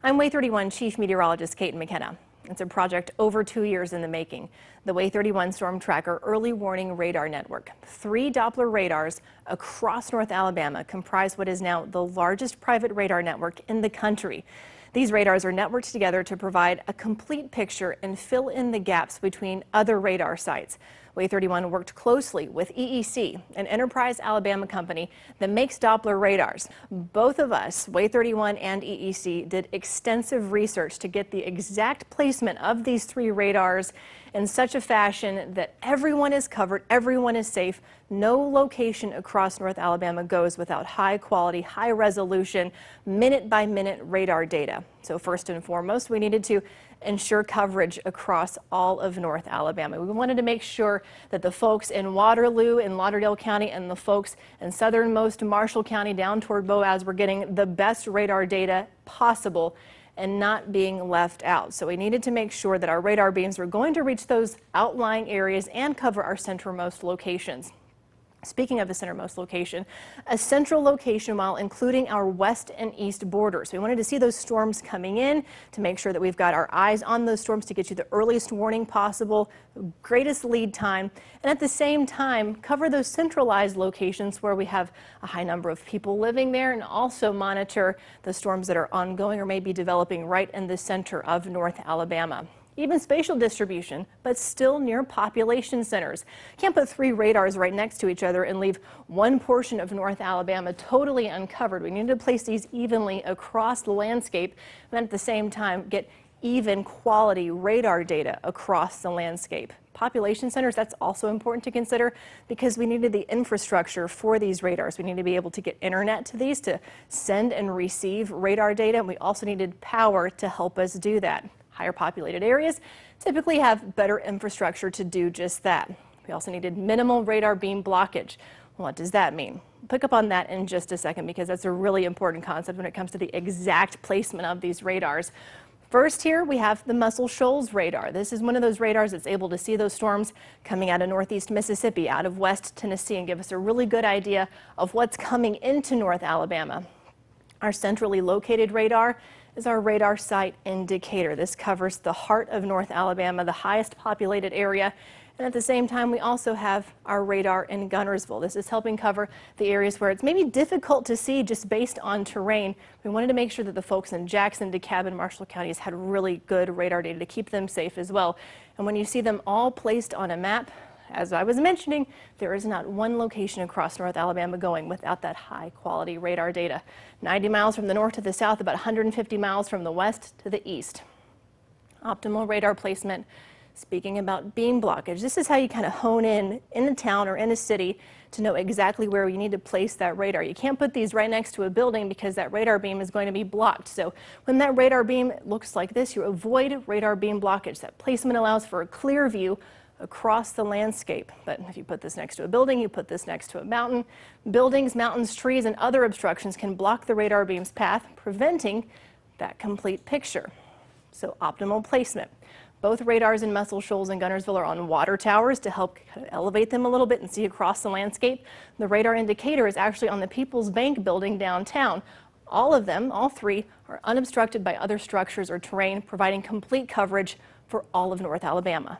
I'm WAAY 31 Chief Meteorologist Kate McKenna. It's a project over 2 years in the making. The WAAY 31 StormTracker Early Warning Radar Network. 3 Doppler radars across North Alabama comprise what is now the largest private radar network in the country. These radars are networked together to provide a complete picture and fill in the gaps between other radar sites. WAAY 31 worked closely with EEC, an Enterprise Alabama company that makes Doppler radars. Both of us, WAAY 31 and EEC, did extensive research to get the exact placement of these 3 radars in such a fashion that everyone is covered, everyone is safe. No location across North Alabama goes without high quality, high resolution, minute by minute radar data. So first and foremost, we needed to ensure coverage across all of North Alabama. We wanted to make sure that the folks in Waterloo and Lauderdale County and the folks in southernmost Marshall County down toward Boaz were getting the best radar data possible and not being left out. So we needed to make sure that our radar beams were going to reach those outlying areas and cover our centermost locations. Speaking of the centermost location, a central location while including our west and east borders. We wanted to see those storms coming in to make sure that we've got our eyes on those storms to get you the earliest warning possible, greatest lead time, and at the same time cover those centralized locations where we have a high number of people living there, and also monitor the storms that are ongoing or may be developing right in the center of North Alabama. Even spatial distribution, but still near population centers. Can't put 3 radars right next to each other and leave one portion of North Alabama totally uncovered. We need to place these evenly across the landscape and at the same time get even quality radar data across the landscape. Population centers, that's also important to consider because we needed the infrastructure for these radars. We need to be able to get internet to these to send and receive radar data, and we also needed power to help us do that. Higher populated areas typically have better infrastructure to do just that. We also needed minimal radar beam blockage. What does that mean? We'll pick up on that in just a second because that's a really important concept when it comes to the exact placement of these radars. First here we have the Muscle Shoals radar. This is one of those radars that's able to see those storms coming out of northeast Mississippi, out of west Tennessee, and give us a really good idea of what's coming into North Alabama. Our centrally located radar is our radar site indicator. This covers the heart of North Alabama, the highest populated area, and at the same time we also have our radar in Guntersville. This is helping cover the areas where it's maybe difficult to see just based on terrain. We wanted to make sure that the folks in Jackson, DeKalb, and Marshall counties had really good radar data to keep them safe as well. And when you see them all placed on a map, as I was mentioning, there is not one location across North Alabama going without that high quality radar data. 90 miles from the north to the south, about 150 miles from the west to the east. Optimal radar placement. Speaking about beam blockage, this is how you kind of hone in a town or in a city to know exactly where you need to place that radar. You can't put these right next to a building because that radar beam is going to be blocked. So when that radar beam looks like this, you avoid radar beam blockage. That placement allows for a clear view across the landscape. But if you put this next to a building, you put this next to a mountain, buildings, mountains, trees, and other obstructions can block the radar beam's path, preventing that complete picture. So optimal placement. Both radars in Muscle Shoals and Guntersville are on water towers to help kind of elevate them a little bit and see across the landscape. The radar indicator is actually on the People's Bank building downtown. All of them, all 3, are unobstructed by other structures or terrain, providing complete coverage for all of North Alabama.